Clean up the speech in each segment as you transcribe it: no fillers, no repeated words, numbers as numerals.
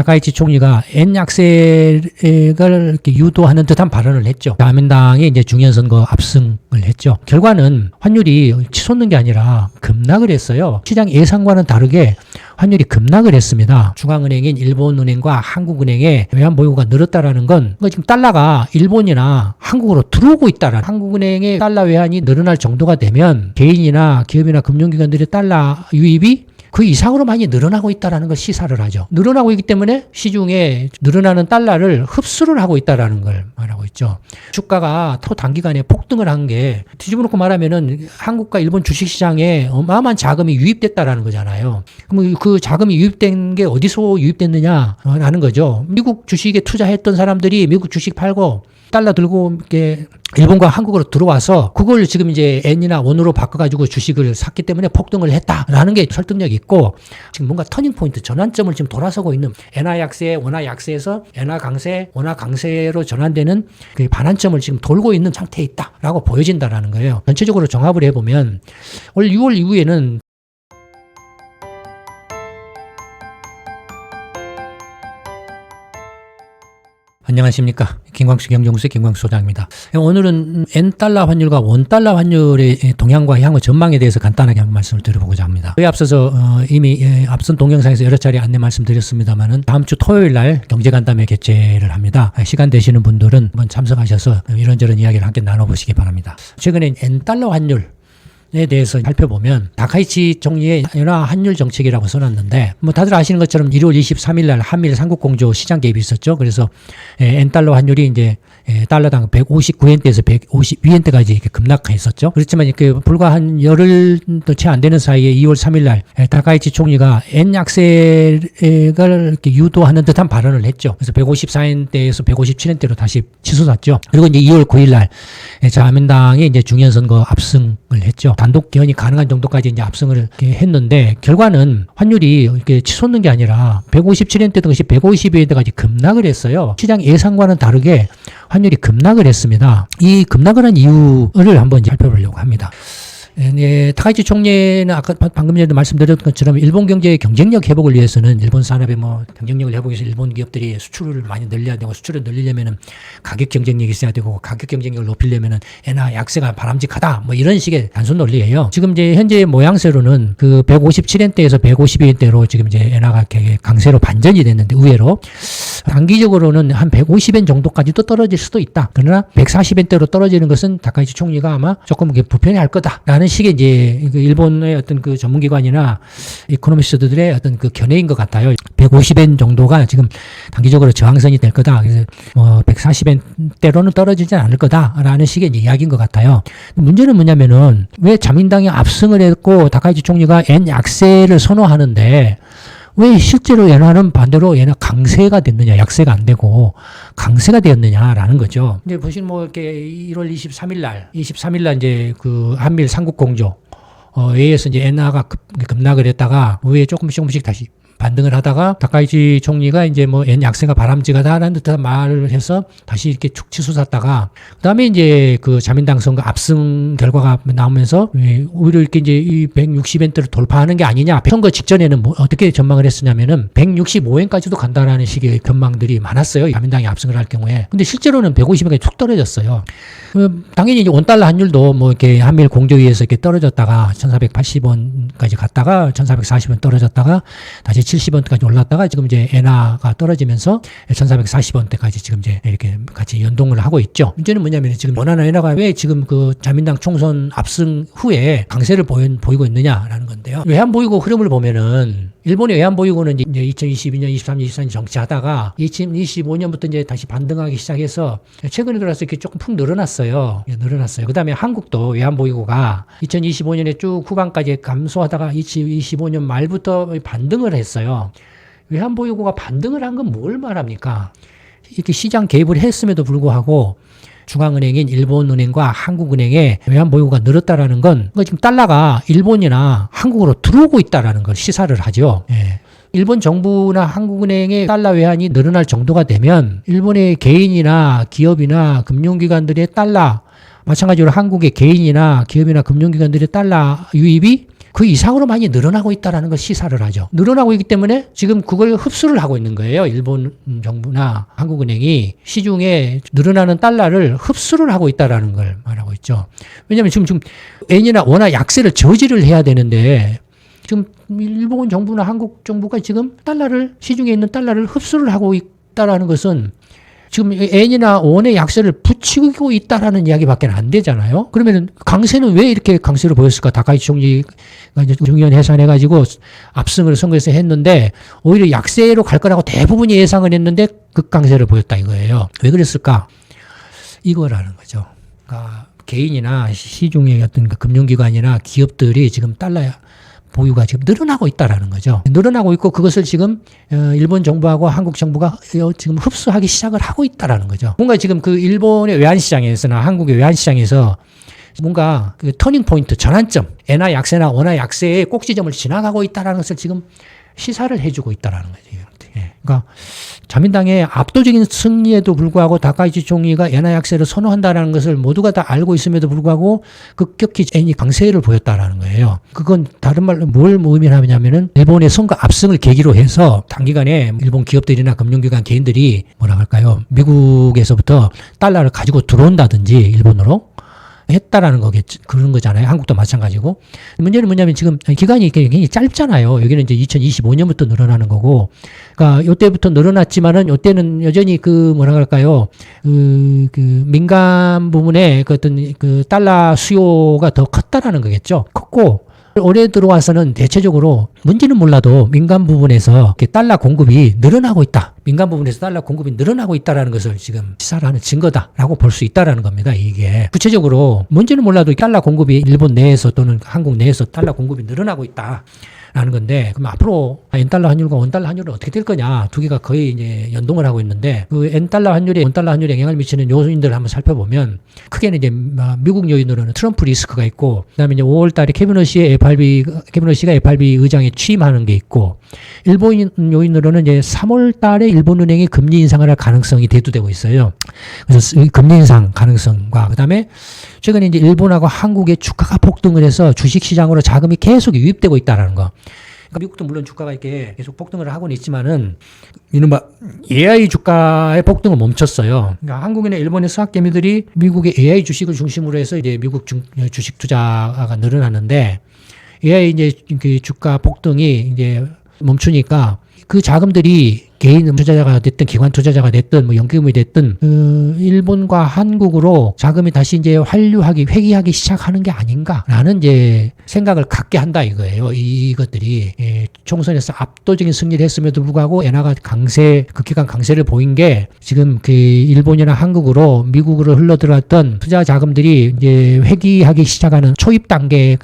다카이치 총리가 엔 약세를 이렇게 유도하는 듯한 발언을 했죠. 자민당이 이제 중요한 선거 압승을 했죠. 결과는 환율이 치솟는 게 아니라 급락을 했어요. 시장 예상과는 다르게 환율이 급락을 했습니다. 중앙은행인 일본은행과 한국은행의 외환 보유고가 늘었다라는 건 지금 달러가 일본이나 한국으로 들어오고 있다라는, 한국은행의 달러 외환이 늘어날 정도가 되면 개인이나 기업이나 금융기관들의 달러 유입이 그 이상으로 많이 늘어나고 있다는 걸 시사를 하죠. 늘어나고 있기 때문에 시중에 늘어나는 달러를 흡수를 하고 있다는 걸 말하고 있죠. 주가가 단기간에 폭등을 한 게 뒤집어 놓고 말하면은 한국과 일본 주식시장에 어마어마한 자금이 유입됐다라는 거잖아요. 그럼 그 자금이 유입된 게 어디서 유입됐느냐라는 거죠. 미국 주식에 투자했던 사람들이 미국 주식 팔고 달러 들고 이렇게 일본과 한국으로 들어와서 그걸 지금 이제 엔이나 원으로 바꿔가지고 주식을 샀기 때문에 폭등을 했다라는 게 설득력이 있고, 지금 뭔가 터닝 포인트, 전환점을 지금 돌아서고 있는, 엔화 약세, 원화 약세에서 엔화 강세, 원화 강세로 전환되는 그 반환점을 지금 돌고 있는 상태에 있다라고 보여진다라는 거예요. 전체적으로 종합을 해보면 올 6월 이후에는 안녕하십니까. 김광수 경정구의 김광수 소장입니다. 오늘은 엔달러 환율과 원달러 환율의 동향과 향후 전망에 대해서 간단하게 한번 말씀을 드려보고자 합니다. 그에 앞서서 이미 앞선 동영상에서 여러 차례 안내 말씀드렸습니다만은 다음 주 토요일 날 경제간담회 개최를 합니다. 시간 되시는 분들은 한번 참석하셔서 이런저런 이야기를 함께 나눠보시기 바랍니다. 최근에 엔달러 환율 에 대해서 살펴보면 다카이치 총리의 연화 환율 정책이라고 써놨는데, 뭐 다들 아시는 것처럼 1월 23일 날 한미일 삼국 공조 시장 개입이 있었죠. 그래서 엔달러 환율이 이제 달러당 159엔대에서 152엔대까지 이렇게 급락했었죠. 그렇지만 이렇게 불과 한 열흘도 채 안 되는 사이에 2월 3일 날 다카이치 총리가 엔 약세를 이렇게 유도하는 듯한 발언을 했죠. 그래서 154엔대에서 157엔대로 다시 치솟았죠. 그리고 이제 2월 9일 날 자민당이 이제 중요한 선거 압승을 했죠. 단독 개헌이 가능한 정도까지 이제 압승을 이렇게 했는데, 결과는 환율이 이렇게 치솟는 게 아니라 157엔대 등시 152엔대까지 급락을 했어요. 시장 예상과는 다르게 환율이 급락을 했습니다. 이 급락을 한 이유를 한번 살펴보려고 합니다. 다카이치 총리는 아까 방금 전에도 말씀드렸던 것처럼 일본 경제의 경쟁력 회복을 위해서는, 일본 산업의 경쟁력을 회복하기 위해서 일본 기업들이 수출을 많이 늘려야 되고, 수출을 늘리려면은 가격 경쟁력이 있어야 되고, 가격 경쟁력을 높이려면은 엔화 약세가 바람직하다, 이런 식의 단순 논리예요. 지금 이제 현재 모양새로는 그 157엔대에서 152엔대로 지금 이제 엔화가 강세로 반전이 됐는데, 의외로 단기적으로는 한 150엔 정도까지도 떨어질 수도 있다. 그러나 140엔대로 떨어지는 것은 다카이치 총리가 아마 조금 불편해할 거다라는 식의 이제 일본의 어떤 그 전문기관이나 이코노미스트들의 어떤 그 견해인 것 같아요. 150엔 정도가 지금 단기적으로 저항선이 될 거다. 그래서 140엔대로는 떨어지지 않을 거다라는 식의 이야기인 것 같아요. 문제는 뭐냐면은 왜 자민당이 압승을 했고 다카이치 총리가 엔 약세를 선호하는데 왜 실제로 엔화는 반대로 얘는 강세가 됐느냐, 약세가 안 되고 강세가 되었느냐라는 거죠. 이제 보시면 이렇게 1월 23일 날 이제 그 한미일 삼국 공조 에 의해서 이제 엔화가 급락을 했다가 후에 조금씩 다시 반등을 하다가 다카이치 총리가 이제 엔 약세가 바람직하다라는 듯한 말을 해서 다시 이렇게 축 치솟았다가, 그 다음에 이제 그 자민당 선거 압승 결과가 나오면서 오히려 이렇게 이제 이 160엔대를 돌파하는 게 아니냐. 선거 직전에는 어떻게 전망을 했었냐면은 165엔까지도 간다라는 식의 전망들이 많았어요. 자민당이 압승을 할 경우에. 근데 실제로는 150엔까지 툭 떨어졌어요. 당연히 이제 원달러 환율도 이렇게 한미일 공조에 의해서 이렇게 떨어졌다가 1480원까지 갔다가 1440원 떨어졌다가 다시 70원대까지 올랐다가 지금 이제 엔화가 떨어지면서 1440원대까지 지금 이제 이렇게 같이 연동을 하고 있죠. 문제는 뭐냐면 지금 원화나 엔화가 왜 지금 그 자민당 총선 압승 후에 강세를 보이고 있느냐라는 건데요. 외환 보유고 흐름을 보면은 일본의 외환 보유고는 이제 2022년, 23년, 24년 정치하다가 2025년부터 이제 다시 반등하기 시작해서 최근에 들어서 이렇게 조금 푹 늘어났어요. 그 다음에 한국도 외환 보유고가 2025년에 쭉 후반까지 감소하다가 2025년 말부터 반등을 했어요. 외환 보유고가 반등을 한 건 뭘 말합니까? 이렇게 시장 개입을 했음에도 불구하고 중앙은행인 일본은행과 한국은행의 외환 보유고가 늘었다라는 건 지금 달러가 일본이나 한국으로 들어오고 있다라는 걸 시사를 하죠. 예. 일본 정부나 한국은행의 달러 외환이 늘어날 정도가 되면 일본의 개인이나 기업이나 금융기관들의 달러, 마찬가지로 한국의 개인이나 기업이나 금융기관들의 달러 유입이 그 이상으로 많이 늘어나고 있다는 걸 시사를 하죠. 늘어나고 있기 때문에 지금 그걸 흡수를 하고 있는 거예요. 일본 정부나 한국은행이 시중에 늘어나는 달러를 흡수를 하고 있다는 걸 말하고 있죠. 왜냐하면 지금 엔이나 워낙 약세를 저지를 해야 되는데 지금 일본 정부나 한국 정부가 지금 시중에 있는 달러를 흡수를 하고 있다는 것은 지금 엔이나 원의 약세를 붙이고 있다라는 이야기밖에 안 되잖아요. 그러면 강세는 왜 이렇게 강세를 보였을까? 다카이치 총리가 이제 중요한 해산해가지고 압승을 선거에서 했는데 오히려 약세로 갈 거라고 대부분이 예상을 했는데 극강세를 보였다 이거예요. 왜 그랬을까? 이거라는 거죠. 그러니까 개인이나 시중의 어떤 금융기관이나 기업들이 지금 달러 보유가 지금 늘어나고 있다라는 거죠. 늘어나고 있고 그것을 지금 일본 정부하고 한국 정부가 지금 흡수하기 시작을 하고 있다라는 거죠. 뭔가 지금 그 일본의 외환시장에서나 한국의 외환시장에서 뭔가 그 터닝 포인트, 전환점, 엔화 약세나 원화 약세의 꼭지점을 지나가고 있다라는 것을 지금 시사를 해주고 있다라는 거죠. 그러니까 자민당의 압도적인 승리에도 불구하고 다카이치 총리가 엔화 약세를 선호한다는 것을 모두가 다 알고 있음에도 불구하고 급격히 엔이 강세를 보였다라는 거예요. 그건 다른 말로 뭘 의미하냐면은 일본의 선거 압승을 계기로 해서 단기간에 일본 기업들이나 금융기관 개인들이 뭐라 할까요? 미국에서부터 달러를 가지고 들어온다든지 일본으로 했다라는 거겠죠. 그런 거잖아요. 한국도 마찬가지고. 문제는 뭐냐면 지금 기간이 굉장히 짧잖아요. 여기는 이제 2025년부터 늘어나는 거고. 그러니까 요때부터 늘어났지만은 요때는 여전히 그 뭐라 그럴까요? 그 민간 부분에 그 어떤 그 달러 수요가 더 컸다라는 거겠죠. 컸고 올해 들어와서는 대체적으로 뭔지는 몰라도 민간 부분에서 달러 공급이 늘어나고 있다. 민간 부분에서 달러 공급이 늘어나고 있다는 것을 지금 시사를 하는 증거다라고 볼 수 있다는 겁니다. 이게 구체적으로 뭔지는 몰라도 달러 공급이 일본 내에서 또는 한국 내에서 달러 공급이 늘어나고 있다. 라는 건데, 그럼 앞으로 엔달러 환율과 원달러 환율은 어떻게 될 거냐? 두 개가 거의 이제 연동을 하고 있는데, 그 엔달러 환율이 원달러 환율에 영향을 미치는 요인들을 한번 살펴보면, 크게는 이제 미국 요인으로는 트럼프 리스크가 있고, 그 다음에 이제 5월 달에 케빈 러시가 FRB 의장에 취임하는 게 있고, 일본 요인으로는 이제 3월 달에 일본은행이 금리 인상을 할 가능성이 대두되고 있어요. 그래서 이 금리 인상 가능성과, 그 다음에 최근에 이제 일본하고 한국의 주가가 폭등을 해서 주식시장으로 자금이 계속 유입되고 있다는 거. 그러니까 미국도 물론 주가가 이렇게 계속 폭등을 하고는 있지만은 이른바 AI 주가의 폭등을 멈췄어요. 그러니까 한국이나 일본의 수학개미들이 미국의 AI 주식을 중심으로 해서 이제 미국 주식 투자가 늘어나는데 AI 이제 그 주가 폭등이 이제 멈추니까 그 자금들이 개인 투자자가 됐든 기관 투자자가 됐든 뭐 연기금이 됐든 일본과 한국으로 자금이 다시 이제 회귀하기 시작하는 게 아닌가라는 이제 생각을 갖게 한다 이거예요. 이것들이 총선에서 압도적인 승리를 했음에도 불구하고 엔화가 극기간 강세를 보인 게 지금 그 일본이나 한국으로 미국으로 흘러들어왔던 투자 자금들이 이제 회귀하기 시작하는 초입 단계에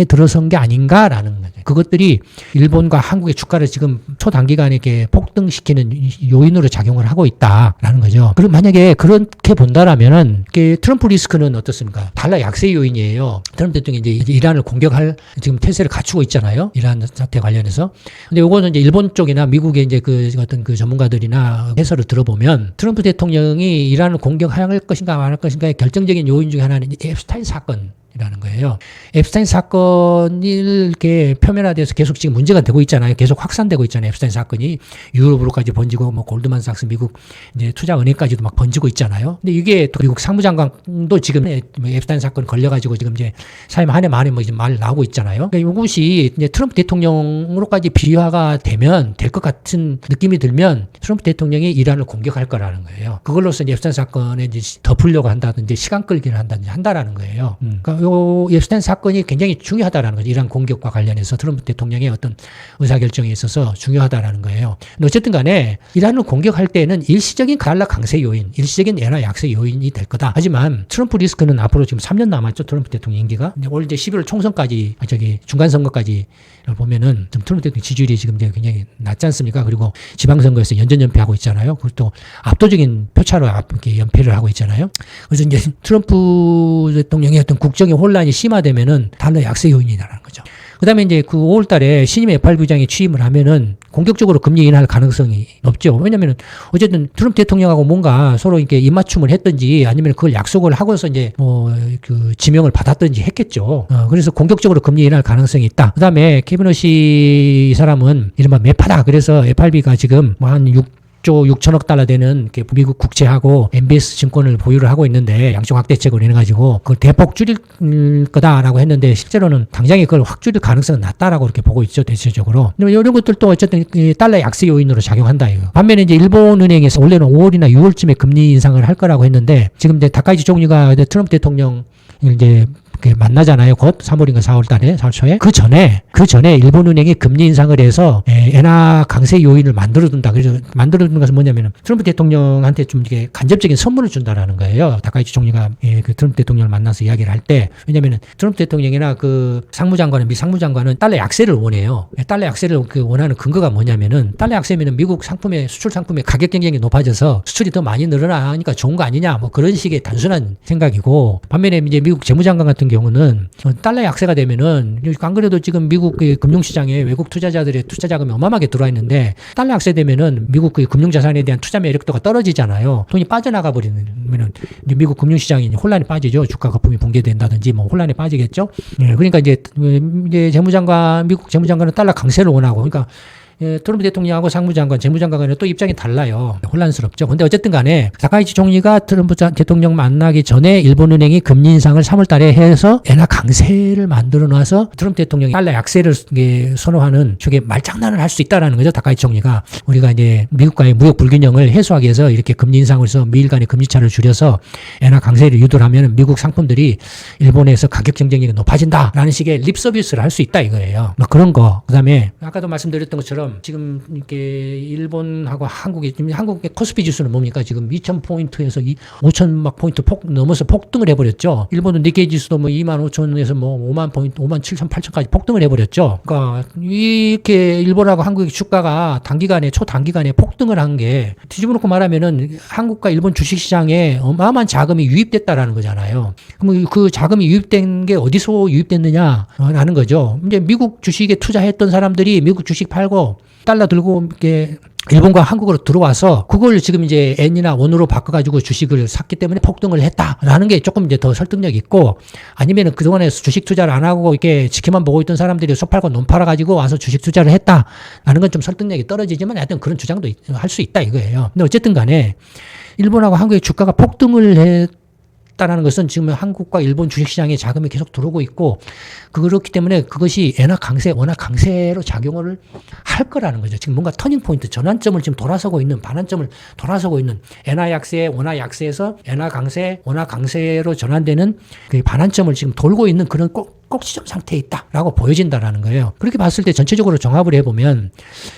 들어선 게 아닌가라는 거죠. 그것들이 일본과 한국의 주가를 지금 초단기간에 이렇게 폭등시키는 요인으로 작용을 하고 있다라는 거죠. 그럼 만약에 그렇게 본다라면은 트럼프 리스크는 어떻습니까? 달러 약세 요인이에요. 트럼프 대통령이 이제 이란을 공격할 지금 태세를 갖추고 있잖아요. 이란 사태 관련해서. 근데 요거는 이제 일본 쪽이나 미국의 이제 그 어떤 그 전문가들이나 해설을 들어보면 트럼프 대통령이 이란을 공격할 것인가 안 할 것인가의 결정적인 요인 중에 하나는 앱스타인 사건. 라는 거예요. 앱스타인 사건이 이렇게 표면화돼서 계속 지금 문제가 되고 있잖아요. 계속 확산되고 있잖아요. 앱스타인 사건이 유럽으로까지 번지고 뭐 골드만삭스 미국 이제 투자은행까지도 막 번지고 있잖아요. 근데 이게 또 미국 상무장관도 지금 앱스타인 사건 걸려가지고 지금 이제 사임 한 해 만에 뭐 지금 말 나오고 있잖아요. 그러니까 이것이 이제 트럼프 대통령으로까지 비화가 되면 될 것 같은 느낌이 들면 트럼프 대통령이 이란을 공격할 거라는 거예요. 그걸로서 이제 앱스타인 사건에 이제 덮으려고 한다든지 시간 끌기를 한다라는 거예요. 그러니까 요 앱스타인 사건이 굉장히 중요하다라는 거죠. 이란 공격과 관련해서 트럼프 대통령의 어떤 의사결정에 있어서 중요하다라는 거예요. 근데 어쨌든 간에 이란을 공격할 때는 일시적인 달러 강세 요인, 일시적인 엔화 약세 요인이 될 거다. 하지만 트럼프 리스크는 앞으로 지금 3년 남았죠. 트럼프 대통령 임기가. 올 이제 11월 총선까지, 중간선거까지 보면은 좀 트럼프 대통령 지지율이 지금 굉장히 낮지 않습니까? 그리고 지방선거에서 연전연패하고 있잖아요. 그것도 압도적인 표차로 이렇게 연패를 하고 있잖아요. 그래서 이제 트럼프 대통령의 어떤 국정의 혼란이 심화되면은 달러 약세 요인이라는 거죠. 그다음에 이제 그 5월 달에 신임 FRB 의장이 취임을 하면은 공격적으로 금리 인하할 가능성이 높죠. 왜냐면은 어쨌든 트럼프 대통령하고 뭔가 서로 이렇게 입맞춤을 했든지 아니면 그걸 약속을 하고서 이제 뭐 그 지명을 받았든지 했겠죠. 그래서 공격적으로 금리 인하할 가능성이 있다. 그다음에 케빈 허시 이 사람은 이른바 매파다. 그래서 FRB가 지금 뭐 한 6조 6천억 달러 되는 이렇게 미국 국채하고 MBS 증권을 보유를 하고 있는데 양적 확 대책으로 인해가지고 그걸 대폭 줄일 거다라고 했는데 실제로는 당장에 그걸 확 줄일 가능성은 낮다라고 이렇게 보고 있죠, 대체적으로. 근데 이런 것들도 어쨌든 달러 약세 요인으로 작용한다 이거. 반면에 이제 일본은행에서 원래는 5월이나 6월쯤에 금리 인상을 할 거라고 했는데 지금 이제 다카이치 총리가 트럼프 대통령 이제 만나잖아요. 곧 3월인가 4월 달에 4월 초에 그 전에 일본은행이 금리 인상을 해서 엔화 강세 요인을 만들어둔다. 그래서 만들어둔 것은 뭐냐면은 트럼프 대통령한테 좀 이게 간접적인 선물을 준다라는 거예요. 다카이치 총리가 그 트럼프 대통령을 만나서 이야기를 할 때 왜냐면은 트럼프 대통령이나 그 상무장관은 미 상무장관은 달러 약세를 원해요. 달러 약세를 그 원하는 근거가 뭐냐면은 달러 약세면은 미국 상품의 수출 상품의 가격 경쟁이 높아져서 수출이 더 많이 늘어나니까 좋은 거 아니냐 뭐 그런 식의 단순한 생각이고 반면에 이제 미국 재무장관 같은 경우는 달러 약세가 되면은 안 그래도 지금 미국 그 금융시장에 외국 투자자들의 투자 자금이 어마어마하게 들어와 있는데 달러 약세 되면은 미국 그 금융자산에 대한 투자 매력도가 떨어지잖아요. 돈이 빠져나가 버리면은 미국 금융시장이 혼란에 빠지죠. 주가 거품이 붕괴된다든지 뭐 혼란에 빠지겠죠. 예, 그러니까 이제 재무장관 미국 재무장관은 달러 강세를 원하고 그러니까 트럼프 대통령하고 상무장관, 재무장관은 또 입장이 달라요. 혼란스럽죠. 근데 어쨌든 간에 다카이치 총리가 트럼프 대통령 만나기 전에 일본은행이 금리 인상을 3월 달에 해서 엔화 강세를 만들어 놔서 트럼프 대통령이 달러 약세를 선호하는 쪽에 말장난을 할 수 있다라는 거죠. 다카이치 총리가 우리가 이제 미국과의 무역 불균형을 해소하기 위해서 이렇게 금리 인상을 해서 미일 간의 금리 차를 줄여서 엔화 강세를 유도를 하면 미국 상품들이 일본에서 가격 경쟁력이 높아진다라는 식의 립 서비스를 할 수 있다 이거예요. 뭐 그런 거. 그다음에 아까도 말씀드렸던 것처럼 지금 이렇게 일본하고 한국의 코스피 지수는 뭡니까? 지금 2,000포인트에서 5,000막 포인트 넘어서 폭등을 해버렸죠. 일본은 니케이 지수도 뭐 25,000에서 뭐 5만 포인트, 5만 7천, 8천까지 폭등을 해버렸죠. 그러니까 이렇게 일본하고 한국의 주가가 초단기간에 폭등을 한 게 뒤집어 놓고 말하면은 한국과 일본 주식시장에 어마어마한 자금이 유입됐다라는 거잖아요. 그럼 그 자금이 유입된 게 어디서 유입됐느냐라는 거죠. 이제 미국 주식에 투자했던 사람들이 미국 주식 팔고 달러 들고 이렇게 일본과 한국으로 들어와서 그걸 지금 이제 엔이나 원으로 바꿔가지고 주식을 샀기 때문에 폭등을 했다라는 게 조금 이제 더 설득력 있고 아니면은 그동안에 주식 투자를 안 하고 이렇게 지켜만 보고 있던 사람들이 소 팔고 논 팔아가지고 와서 주식 투자를 했다라는 건 좀 설득력이 떨어지지만 하여튼 그런 주장도 할 수 있다 이거예요. 근데 어쨌든 간에 일본하고 한국의 주가가 폭등을 했다라는 것은 지금 한국과 일본 주식시장에 자금이 계속 들어오고 있고 그렇기 때문에 그것이 엔화 강세, 원화 강세로 작용을 할 거라는 거죠. 지금 뭔가 터닝포인트, 전환점을 지금 돌아서고 있는, 반환점을 돌아서고 있는 엔화 약세, 원화 약세에서 엔화 강세, 원화 강세로 전환되는 그 반환점을 지금 돌고 있는 그런 꼭지점 상태에 있다라고 보여진다라는 거예요. 그렇게 봤을 때 전체적으로 종합을 해보면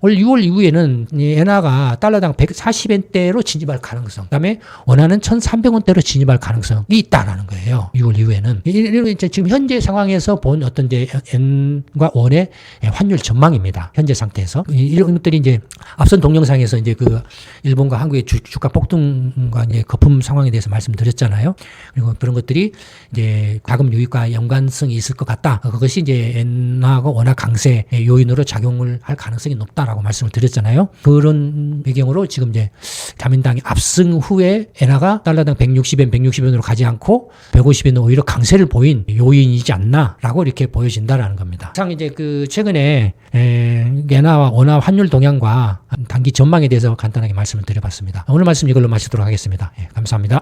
올 6월 이후에는 엔화가 달러당 140엔대로 진입할 가능성, 그다음에 원화는 1,300원대로 진입할 가능성이 있다라는 거예요. 6월 이후에는. 이런 지금 현재 상황에서 본 어떤 이제 엔과 원의 환율 전망입니다. 현재 상태에서 이런 것들이 이제 앞선 동영상에서 이제 그 일본과 한국의 주가 폭등과 이제 거품 상황에 대해서 말씀드렸잖아요. 그리고 그런 것들이 이제 자금 유입과 연관성이 있을 것 같다. 그것이 이제 엔화가 원화 강세 요인으로 작용을 할 가능성이 높다라고 말씀을 드렸잖아요. 그런 배경으로 지금 이제 자민당이 압승 후에 엔화가 달러당 160원으로 가지 않고 150엔으로 오히려 강세를 보인 요인이지 않나라고 이렇게 보여진다라는 겁니다. 항상 이제 그 최근에 엔화와 원화 환율 동향과 단기 전망에 대해서 간단하게 말씀을 드려봤습니다. 오늘 말씀 이걸로 마치도록 하겠습니다. 감사합니다.